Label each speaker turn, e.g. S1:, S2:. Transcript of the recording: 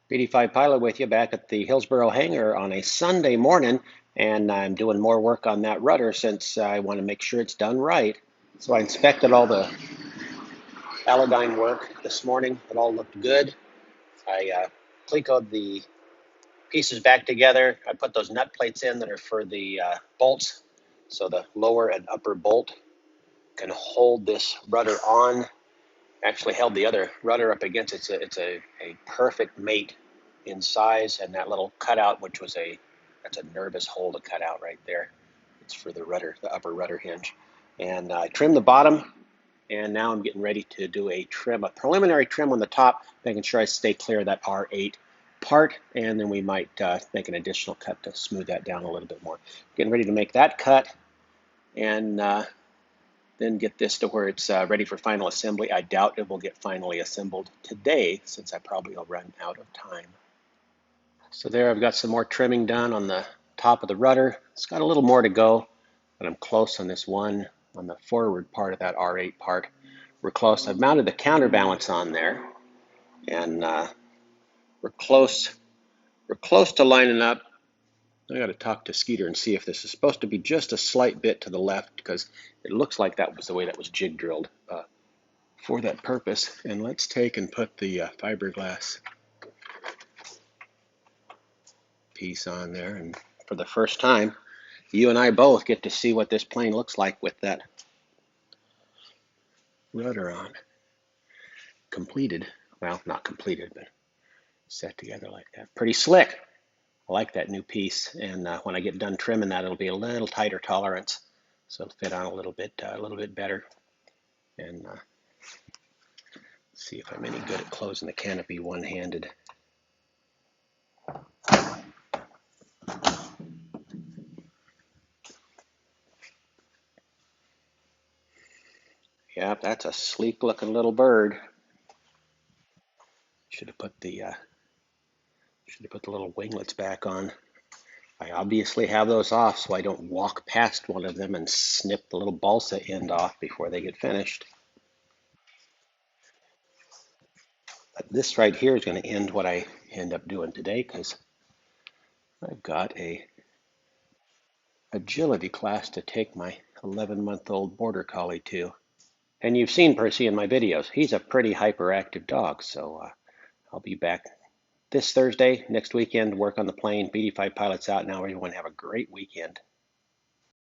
S1: BD5 Pilot with you back at the Hillsboro hangar on a Sunday morning, and I'm doing more work on that rudder since I want to make sure it's done right. So I inspected all the Alodine work this morning. It all looked good. I clecoed the pieces back together. I put those nut plates in that are for the bolts, so the lower and upper bolt can hold this rudder on. Actually held the other rudder up against it. It's a perfect mate in size, and that little cutout, which was that's a nervous hole to cut out right there. It's for the rudder, the upper rudder hinge. And I trimmed the bottom, and now I'm getting ready to do a preliminary trim on the top, making sure I stay clear of that R8 part, and then we might make an additional cut to smooth that down a little bit more. Getting ready to make that cut, and then get this to where it's ready for final assembly. I doubt it will get finally assembled today, since I probably will run out of time. So there, I've got some more trimming done on the top of the rudder. It's got a little more to go, but I'm close on this one, on the forward part of that R8 part. We're close. I've mounted the counterbalance on there, and we're close. We're close to lining up. I got to talk to Skeeter and see if this is supposed to be just a slight bit to the left, because it looks like that was the way that was jig drilled for that purpose. And let's take and put the fiberglass piece on there. And for the first time, you and I both get to see what this plane looks like with that rudder on. Completed. Well, not completed, but set together like that. Pretty slick. I like that new piece, and when I get done trimming that, it'll be a little tighter tolerance, so it'll fit on a little bit better. And see if I'm any good at closing the canopy one-handed. Yeah, that's a sleek-looking little bird. Should have put the little winglets back on. I obviously have those off so I don't walk past one of them and snip the little balsa end off before they get finished. But this right here is going to end what I end up doing today, because I've got a agility class to take my 11-month-old border collie to. And you've seen Percy in my videos. He's a pretty hyperactive dog, so I'll be back this Thursday, next weekend, work on the plane. BD5 Pilot's out now. Everyone have a great weekend.